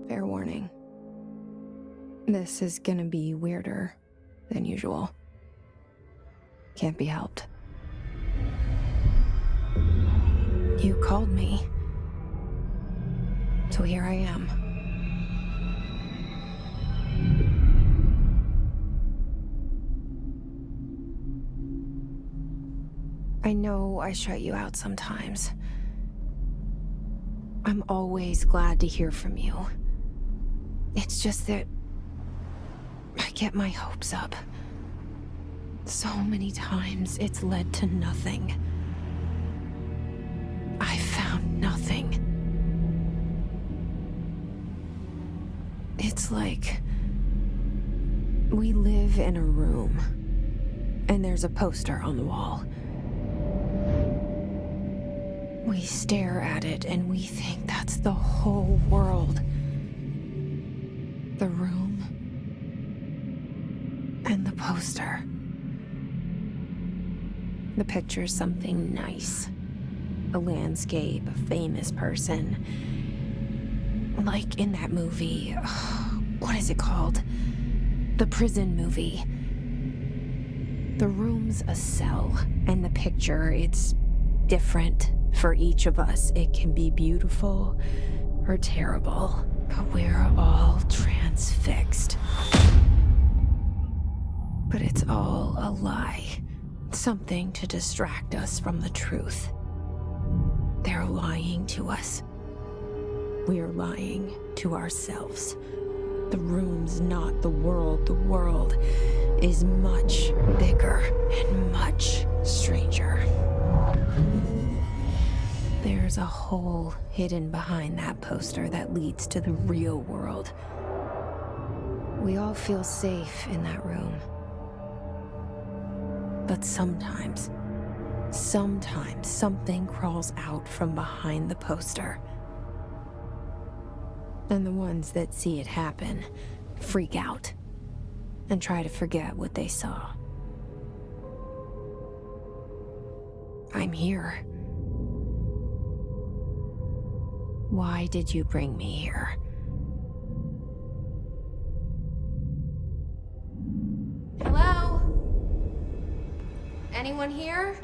Fair warning. This is gonna be weirder than usual. Can't be helped. You called me. So here I am. I know I shut you out sometimes. I'm always glad to hear from you. It's just that I get my hopes up. So many times it's led to nothing. I found nothing. It's like we live in a room, and there's a poster on the wall. We stare at it and we think that's the whole world. The room and the poster. The picture's something nice. A landscape, a famous person. Like in that movie, what is it called? The prison movie. The room's a cell, and the picture, it's different for each of us. It can be beautiful or terrible, but we're all transfixed. But it's all a lie. Something to distract us from the truth. They're lying to us. We're lying to ourselves. The room's not the world. The world is much bigger and much stranger. There's a hole hidden behind that poster that leads to the real world. We all feel safe in that room. But sometimes something crawls out from behind the poster. And the ones that see it happen freak out and try to forget what they saw. I'm here. Why did you bring me here? Hello? Anyone here?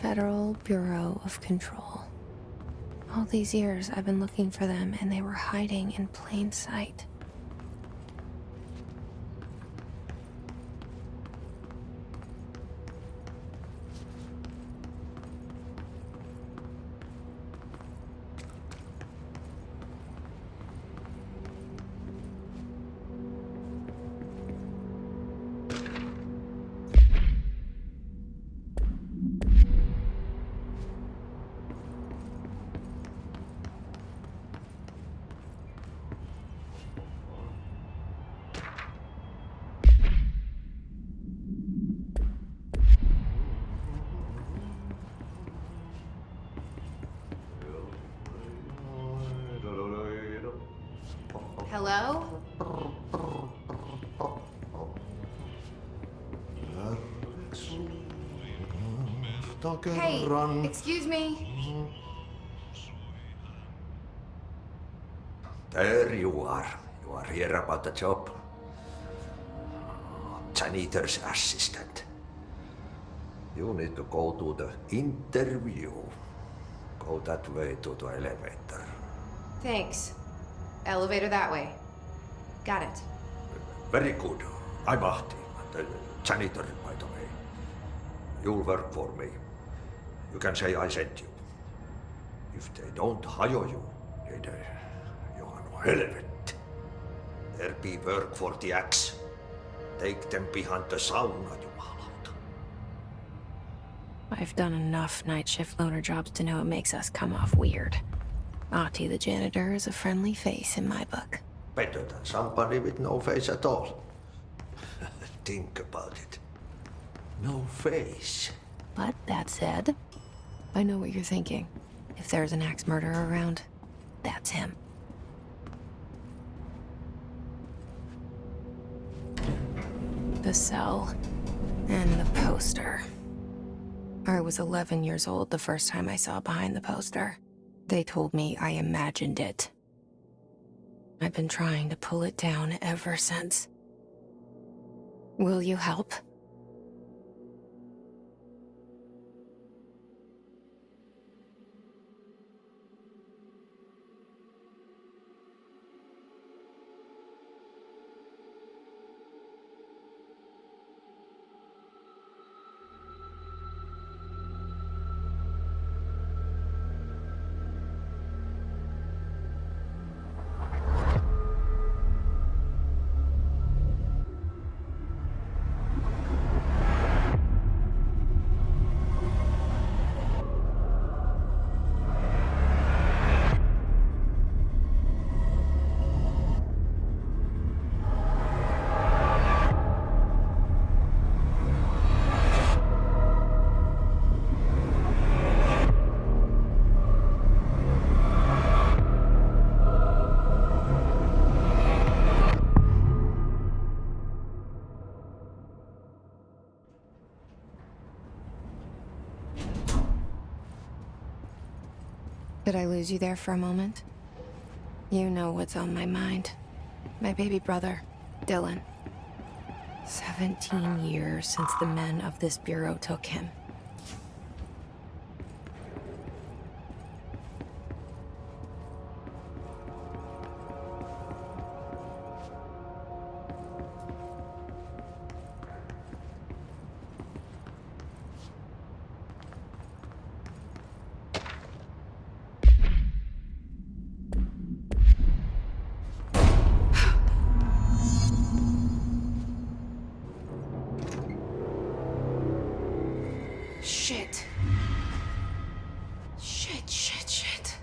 Federal Bureau of Control. All these years I've been looking for them, and they were hiding in plain sight. Hello? Hey, excuse me. There you are. You are here about the job. Janitor's assistant. You need to go to the interview. Go that way to the elevator. Thanks. Elevator that way. Got it. Very good. I'm Ahti, the janitor, by the way. You'll work for me. You can say I sent you. If they don't hire you, then you are no helvet. There be work for the axe. Take them behind the sauna, jumalauta. I've done enough night shift loner jobs to know it makes us come off weird. Ahti the janitor is a friendly face in my book. Better than somebody with no face at all. Think about it. No face. But that said, I know what you're thinking. If there's an axe murderer around, that's him. The cell and the poster. I was 11 years old the first time I saw behind the poster. They told me I imagined it. I've been trying to pull it down ever since. Will you help? Did I lose you there for a moment? You know what's on my mind. My baby brother, Dylan. 17 years since the men of this bureau took him. Shit. Shit.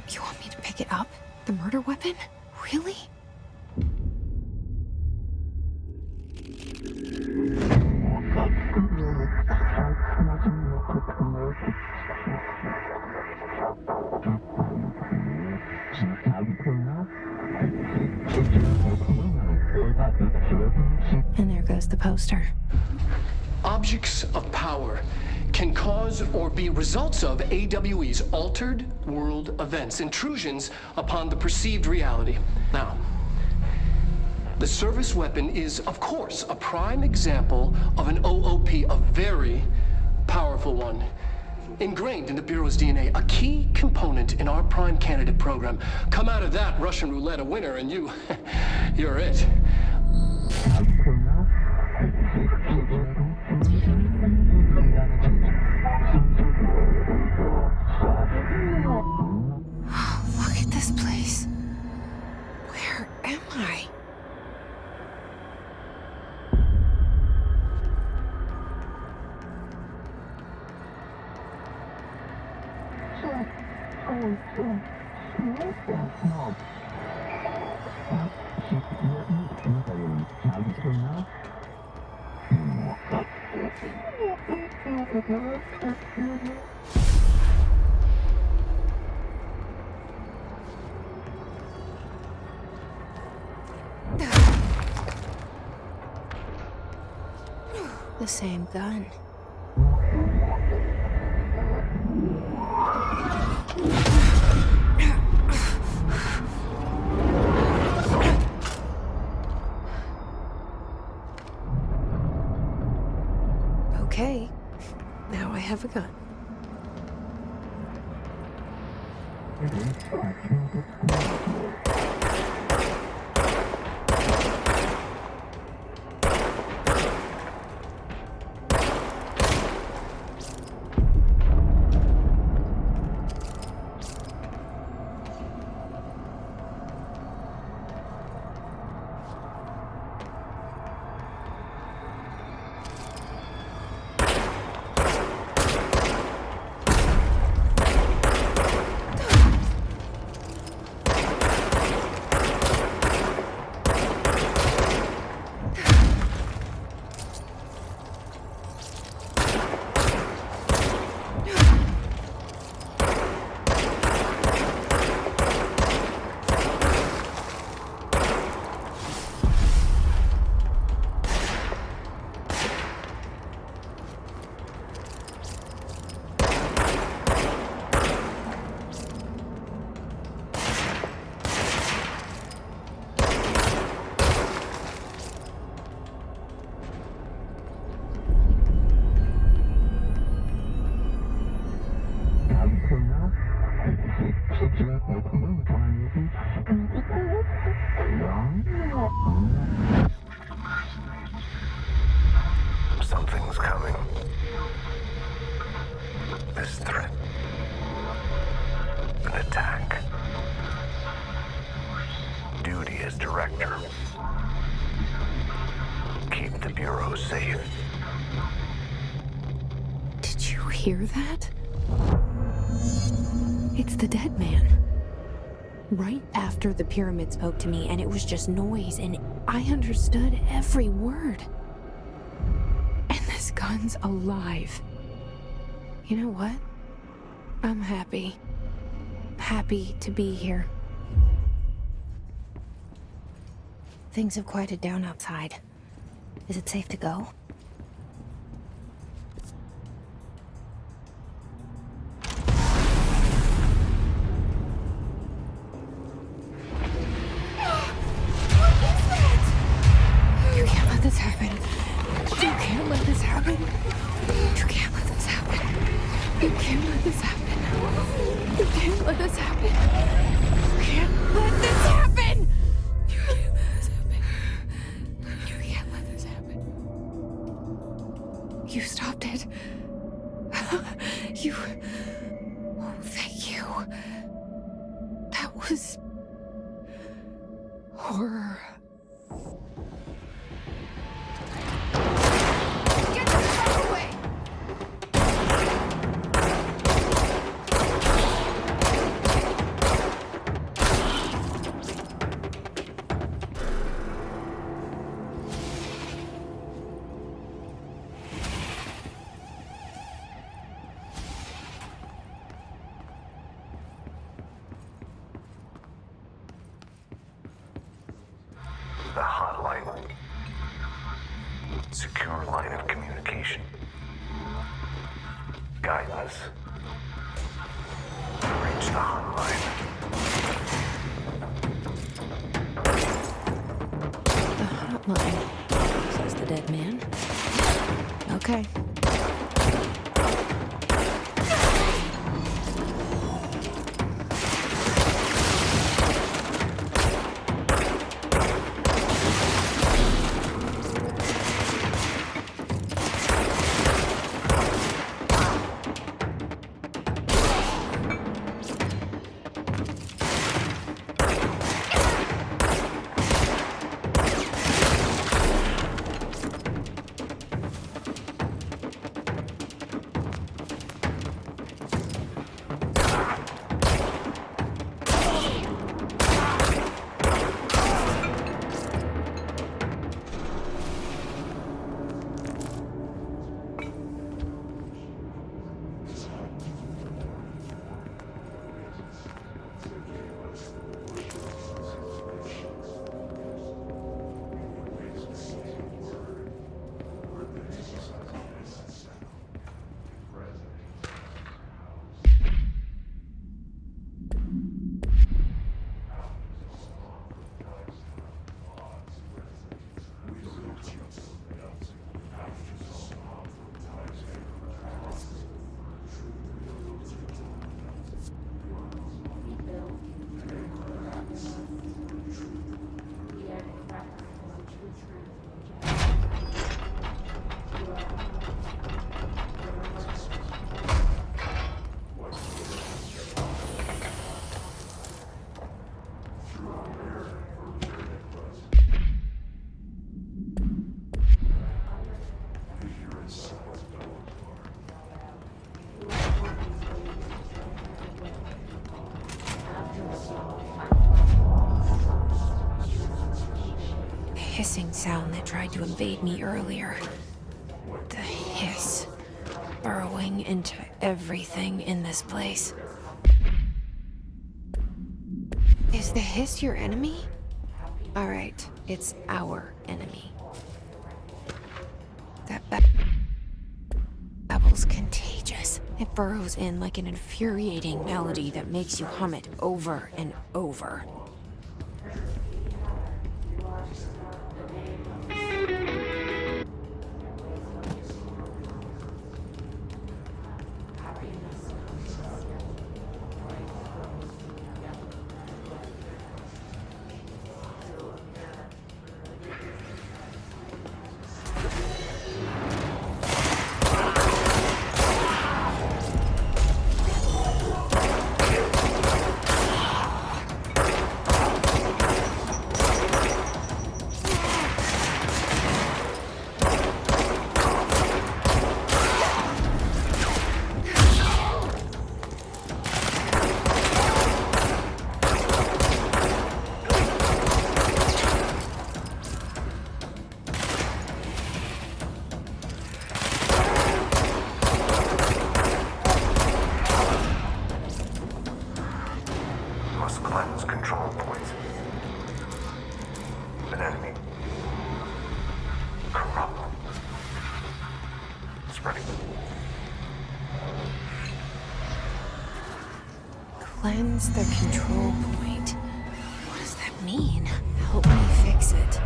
You want me to pick it up? The murder weapon? Really? And there goes the poster. Objects of power can cause or be results of AWE's altered world events, intrusions upon the perceived reality. Now, the service weapon is, of course, a prime example of an OOP, a very powerful one. Ingrained in the Bureau's DNA, a key component in our prime candidate program. Come out of that Russian roulette a winner and you're it. Look at this place. Where am I? The same gun. Okay, now I have a gun. Bureau safe. Did you hear that? It's the dead man. Right after the pyramid spoke to me, and it was just noise, and I understood every word. And this gun's alive. You know what? I'm happy. Happy to be here. Things have quieted down outside. Is it safe to go? You can't let this happen. You can't let this happen. You can't let this happen. You can't let this happen. You can't let this happen. You can't let this happen. You can't let this happen. You can't let this happen. You stopped it. You... Oh, thank you. That was... horror. Get the fuck away! The hotline. Secure line of communication. Guidance. Reach the hotline. The hotline, says the dead man. Okay. Hissing sound that tried to invade me earlier. The hiss, burrowing into everything in this place. Is the hiss your enemy? All right, it's our enemy. That babble's contagious. It burrows in like an infuriating melody that makes you hum it over and over. Cleanse the control point. What does that mean? Help me fix it.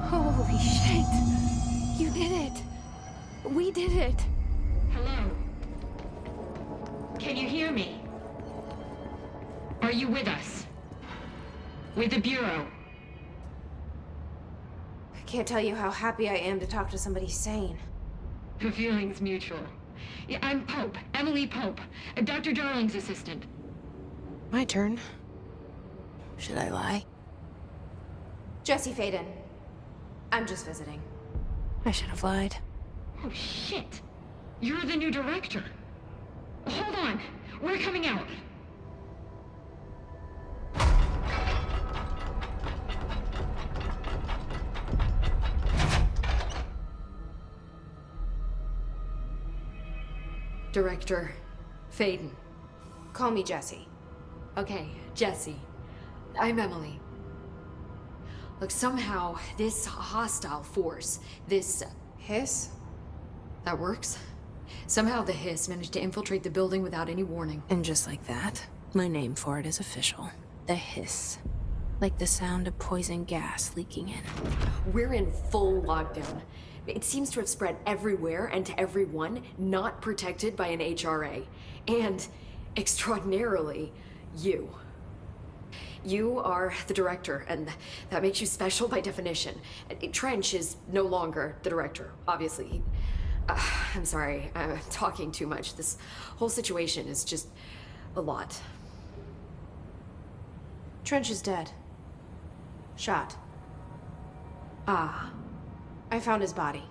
Holy shit! You did it! We did it! Hello? Can you hear me? Are you with us? With the Bureau? I can't tell you how happy I am to talk to somebody sane. The feeling's mutual. Yeah, I'm Pope, Emily Pope, Dr. Darling's assistant. My turn. Should I lie? Jesse Faden. I'm just visiting. I should have lied. Oh, shit. You're the new director. Hold on. We're coming out. Director Faden. Call me Jesse. Okay, Jesse. I'm Emily. Look, somehow this hostile force, this... Hiss? that works? Somehow the hiss managed to infiltrate the building without any warning. And just like that, my name for it is official. The hiss. Like the sound of poison gas leaking in. We're in full lockdown. It seems to have spread everywhere and to everyone not protected by an HRA. And, extraordinarily, you. You are the director, and that makes you special by definition. Trench is no longer the director, obviously. I'm sorry, I'm talking too much. This whole situation is just a lot. Trench is dead. Shot. Ah. I found his body.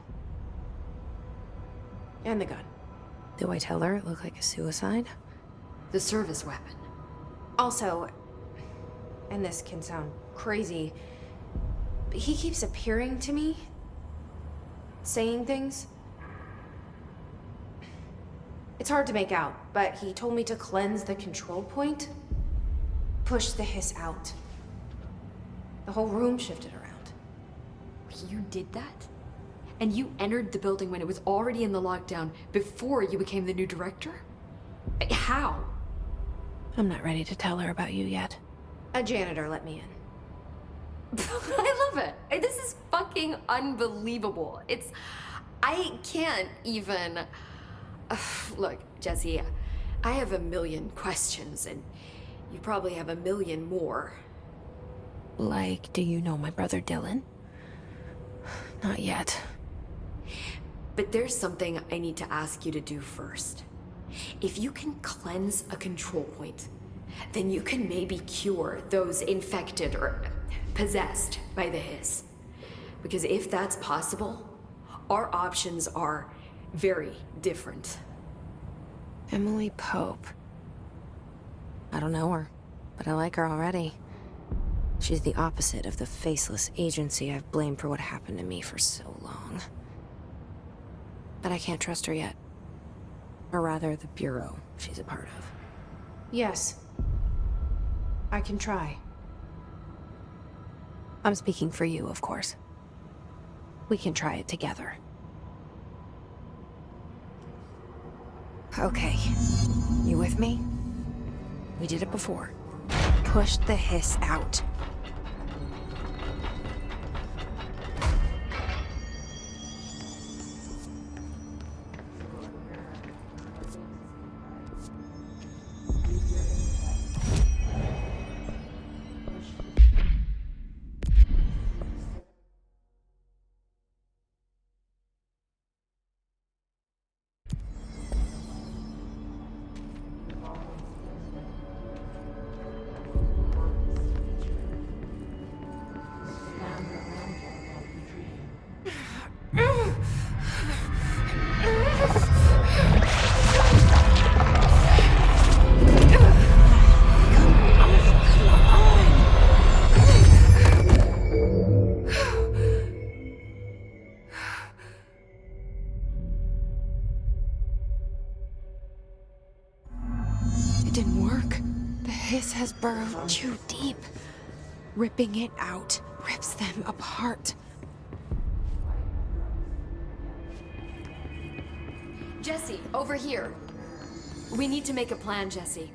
And the gun. Do I tell her it looked like a suicide? The service weapon. Also, and this can sound crazy, but he keeps appearing to me, saying things. It's hard to make out, but he told me to cleanse the control point, push the hiss out. The whole room shifted around. You did that? And you entered the building when it was already in the lockdown before you became the new director? How? I'm not ready to tell her about you yet. A janitor let me in. I love it. This is fucking unbelievable. I can't even... Look, Jesse, I have a million questions, and you probably have a million more. Like, do you know my brother Dylan? Not yet. But there's something I need to ask you to do first. If you can cleanse a control point, then you can maybe cure those infected or possessed by the hiss. Because if that's possible, our options are very different. Emily Pope. I don't know her, but I like her already. She's the opposite of the faceless agency I've blamed for what happened to me for so long. But I can't trust her yet. Or rather, the Bureau she's a part of. Yes. I can try. I'm speaking for you, of course. We can try it together. Okay. You with me? We did it before. Push the hiss out. didn't work. The hiss has burrowed too deep. Ripping it out rips them apart. Jesse, over here. We need to make a plan, Jesse.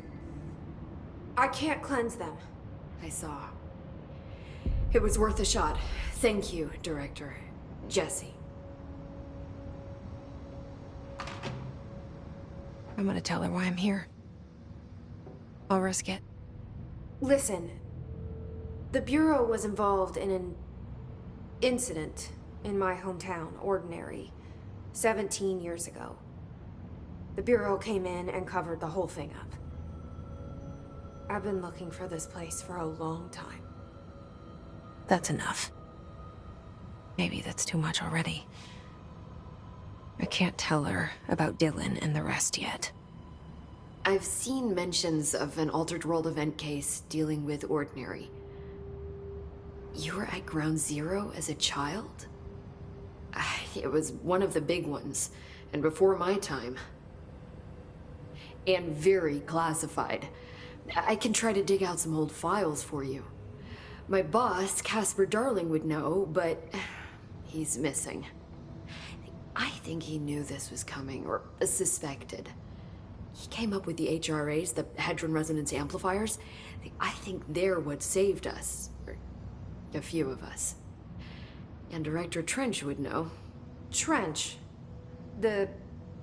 I can't cleanse them. I saw. It was worth a shot. Thank you, Director. Jesse. I'm gonna tell her why I'm here. I'll risk it. Listen, the Bureau was involved in an incident in my hometown, Ordinary, 17 years ago. The Bureau came in and covered the whole thing up. I've been looking for this place for a long time. That's enough. Maybe that's too much already. I can't tell her about Dylan and the rest yet. I've seen mentions of an Altered World event case dealing with Ordinary. You were at Ground Zero as a child? It was one of the big ones, and before my time. And very classified. I can try to dig out some old files for you. My boss, Casper Darling, would know, but he's missing. I think he knew this was coming, or suspected. He came up with the HRAs, the Hadron Resonance Amplifiers. I think they're what saved us. Or a few of us. And Director Trench would know. Trench? The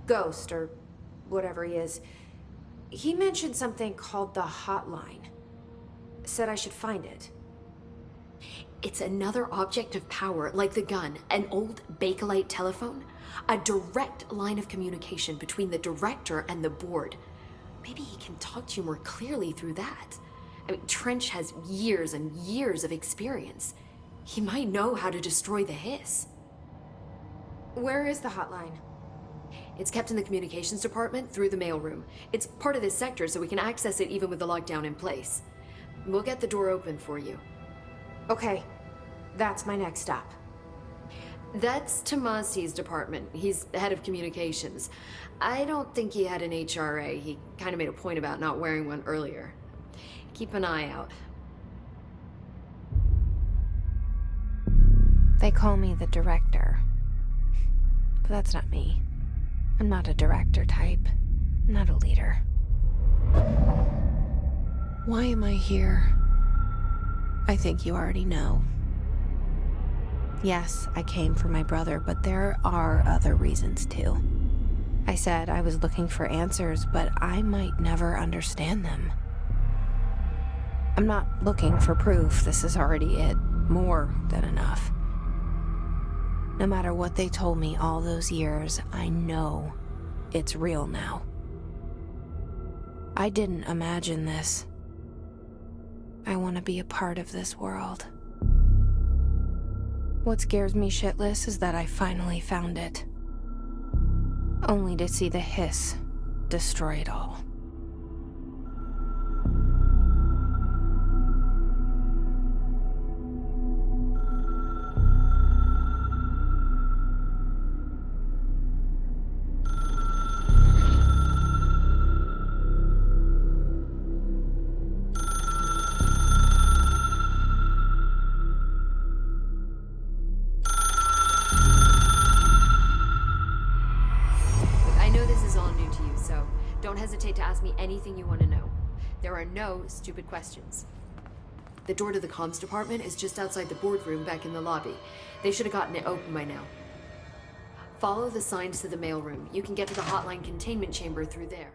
ghost, or whatever he is. He mentioned something called the Hotline. Said I should find it. It's another object of power, like the gun, an old Bakelite telephone. A direct line of communication between the director and the board. Maybe he can talk to you more clearly through that. I mean, Trench has years and years of experience. He might know how to destroy the hiss. Where is the hotline? It's kept in the communications department through the mailroom. It's part of this sector, so we can access it even with the lockdown in place. We'll get the door open for you. Okay, that's my next stop. That's Tomasi's department. He's head of communications. I don't think he had an HRA. He kind of made a point about not wearing one earlier. Keep an eye out. They call me the director. But that's not me. I'm not a director type. I'm not a leader. Why am I here? I think you already know. Yes, I came for my brother, but there are other reasons too. I said I was looking for answers, but I might never understand them. I'm not looking for proof. This is already it. More than enough. No matter what they told me all those years, I know it's real now. I didn't imagine this. I want to be a part of this world. What scares me shitless is that I finally found it. Only to see the hiss destroy it all. Don't hesitate to ask me anything you want to know. There are no stupid questions. The door to the comms department is just outside the boardroom back in the lobby. They should have gotten it open by now. Follow the signs to the mailroom. You can get to the hotline containment chamber through there.